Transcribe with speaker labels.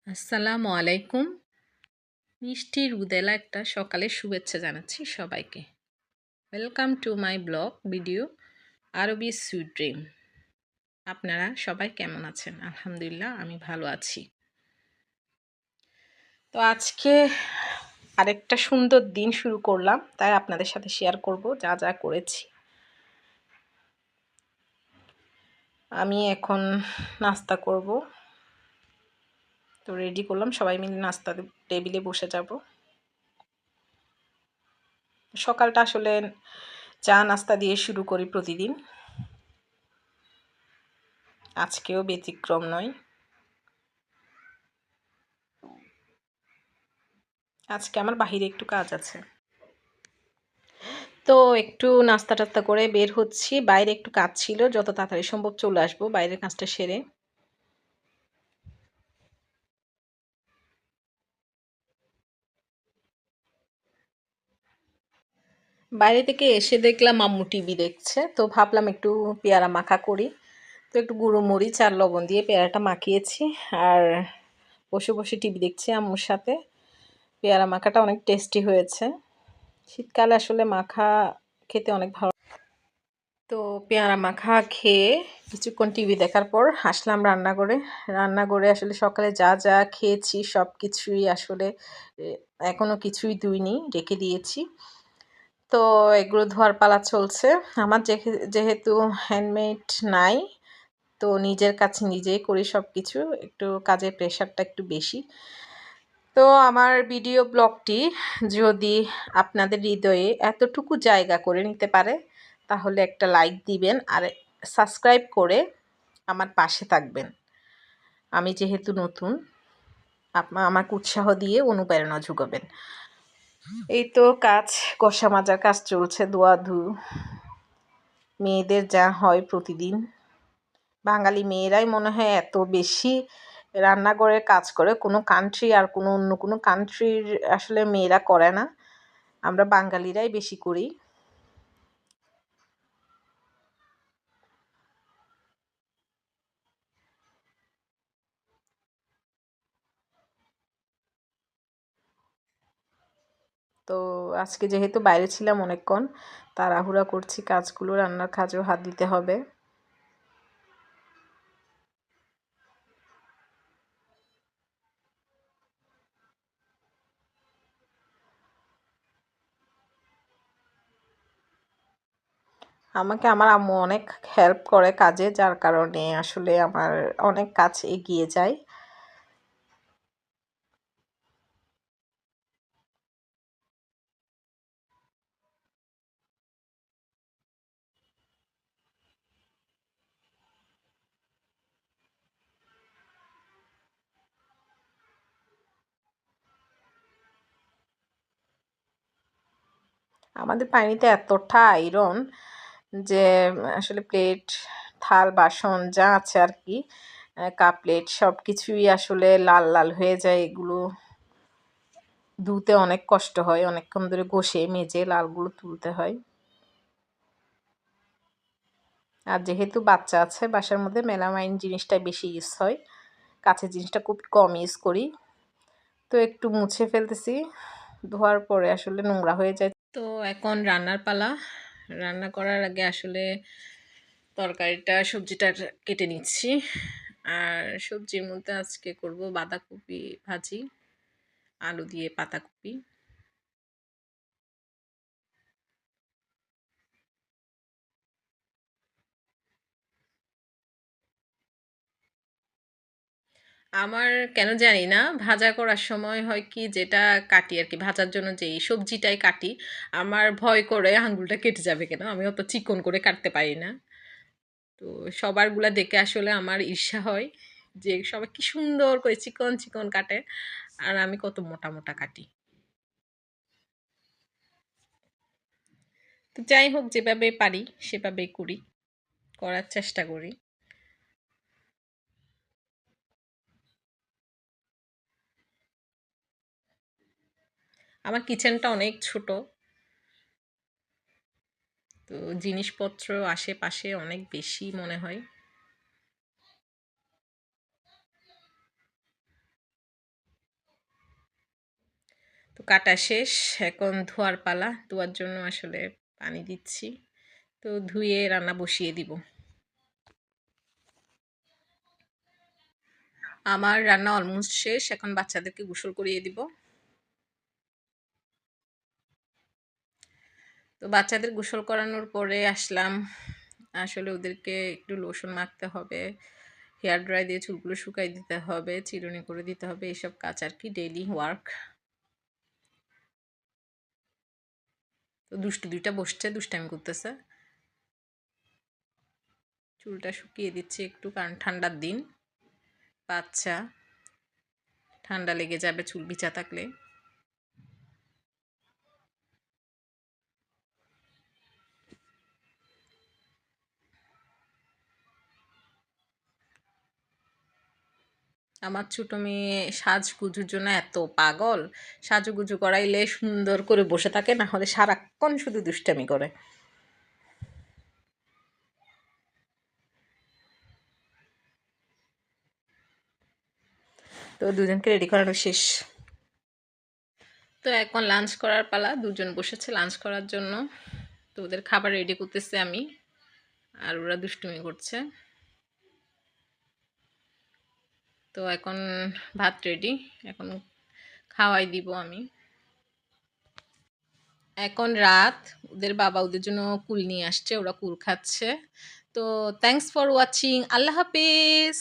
Speaker 1: আসসালামু আলাইকুম। মিষ্টি রুদেলা একটা সকালের শুভেচ্ছা জানাচ্ছি সবাইকে। Welcome to my blog video আরবি সুইট ড্রিম। আপনারা সবাই কেমন আছেন? আলহামদুলিল্লাহ আমি ভালো আছি। তো আজকে আরেকটা সুন্দর দিন শুরু করলাম, তাই আপনাদের সাথে শেয়ার করব যা যা করেছি। আমি এখন নাস্তা করব, তো রেডি করলাম, সবাই মিলে নাস্তা টেবিলে বসে যাব। সকালটা আসলে চা নাস্তা দিয়ে শুরু করি প্রতিদিন, আজকেও ব্যতিক্রম নয়। আজকে আমার বাহিরে একটু কাজ আছে, তো একটু নাস্তা টাস্তা করে বের হচ্ছি। বাইরে একটু কাজ ছিল, যত তাড়াতাড়ি সম্ভব চলে আসবো বাইরের কাজটা সেরে। বাইরে থেকে এসে দেখলাম আম্মু টিভি দেখছে, তো ভাবলাম একটু পেয়ারা মাখা করি। তো একটু গুঁড়ো মরিচ আর লবণ দিয়ে পেয়ারাটা মাখিয়েছি, আর বসে বসে টিভি দেখছি আম্মুর সাথে। পেয়ারা মাখাটা অনেক টেস্টি হয়েছে। শীতকালে আসলে মাখা খেতে অনেক ভালো। তো পেয়ারা মাখা খেয়ে কিছুক্ষণ টিভি দেখার পর আসলাম রান্নাঘরে আসলে সকালে যা যা খেয়েছি সব কিছুই আসলে এখনো কিছুই ধুইনি, রেখে দিয়েছি। তো এগুলো ধোয়ার পালা চলছে। আমার যেহেতু হ্যান্ডমেড নাই, তো নিজের কাছে নিজেই করি সব কিছু, একটু কাজের প্রেশারটা একটু বেশি। তো আমার ভিডিও ব্লগটি যদি আপনাদের হৃদয়ে এতটুকু জায়গা করে নিতে পারে, তাহলে একটা লাইক দিবেন আর সাবস্ক্রাইব করে আমার পাশে থাকবেন। আমি যেহেতু নতুন, আমাকে উৎসাহ দিয়ে অনুপ্রেরণা যোগাবেন। এই তো কাজ, কষা মাজার কাজ চলছে, ধোয়াধু মেয়েদের যা হয় প্রতিদিন। বাঙালি মেয়েরাই মনে হয় এত বেশি রান্নাঘরে কাজ করে, কোনো কান্ট্রি আর অন্য কোনো কান্ট্রির আসলে মেয়েরা করে না, আমরা বাঙালিরাই বেশি করি। তো আজকে যেহেতু বাইরে ছিলাম অনেকক্ষণ, তাড়াহুড়া করছি কাজগুলো, রান্নার কাজেও হাত দিতে হবে। আমাকে আমার আম্মু অনেক হেল্প করে কাজে, যার কারণে আসলে আমার অনেক কাজ এগিয়ে যায়। আমাদের পানিতে এতটা আয়রন যে আসলে প্লেট, থাল, বাসন যা আছে আর কি, কাপ প্লেট সব কিছুই আসলে লাল লাল হয়ে যায়। এগুলো ধুতে অনেক কষ্ট হয়, অনেকক্ষণ ধরে ঘষে মেজে লালগুলো তুলতে হয়। আর যেহেতু বাচ্চা আছে বাসার মধ্যে, মেলামাইন জিনিসটা বেশি ইউজ হয়, কাঁচের জিনিসটা খুব কম ইউজ করি। তো একটু মুছে ফেলতেছি, ধোয়ার পরে আসলে নোংরা হয়ে যায়। তো এখন রান্নার পালা। রান্না করার আগে আসলে সবজিটা কেটে নিচ্ছি। আর সবজির মধ্যে আজকে করব বাঁধাকপি ভাজি, আলু দিয়ে পাতাকপি। আমার কেন জানি না, ভাজা করার সময় হয় কি, যেটা কাটি আর কি, ভাজার জন্য যেই সবজিটাই কাটি, আমার ভয় করে আঙ্গুলটা কেটে যাবে কেন, আমি অত চিকন করে কাটতে পারি না। তো সবারগুলা দেখে আসলে আমার ঈর্ষা হয় যে সবাই কি সুন্দর করে চিকন চিকন কাটে, আর আমি কত মোটা মোটা কাটি। তো যাই হোক, যেভাবে পারি সেভাবেই করি, করার চেষ্টা করি। আমার কিচেনটা অনেক ছোট, তো জিনিসপত্র আশেপাশে অনেক বেশি মনে হয়। তো কাটা শেষ, এখন ধোয়ার পালা। ধোয়ার জন্য আসলে পানি দিচ্ছি। তো ধুয়ে রান্না বসিয়ে দিব। আমার রান্না অলমোস্ট শেষ, এখন বাচ্চাদেরকে গোসল করিয়ে দিব। তো বাচ্চাদের গোসল করানোর পরে আসলাম, আসলে ওদেরকে একটু লোশন মাখতে হবে, হেয়ার ড্রাই দিয়ে চুলগুলো শুকাই দিতে হবে, চিরুনি করে দিতে হবে, এইসব কাজ আর কি, ডেইলি ওয়ার্ক। তো দুষ্টু দুইটা বসছে, দুষ্টামি করতেছে। চুলটা শুকিয়ে দিচ্ছি একটু, কারণ ঠান্ডার দিন, বাচ্চা, ঠান্ডা লেগে যাবে চুল ভিজা থাকলে। আমার ছোট মেয়ে সাজগুজুর জন্য এত পাগল, সাজুগুজু করাইলে সুন্দর করে বসে থাকে, না হলে সারাক্ষণ শুধু দুষ্টামি করে। তো দুজনকে রেডি করানো শেষ। তো এখন লাঞ্চ করার পালা, দুজন বসেছে লাঞ্চ করার জন্য। তো ওদের খাবার রেডি করতেছে আমি, আর ওরা দুষ্টুমি করছে। তো এখন ভাত রেডি, এখন খাওয়াই দিব আমি। এখন রাত, ওদের বাবা ওদের জন্য কুল নিয়ে আসছে, ওরা কুল খাচ্ছে। তো thanks for watching, Allah Hafiz.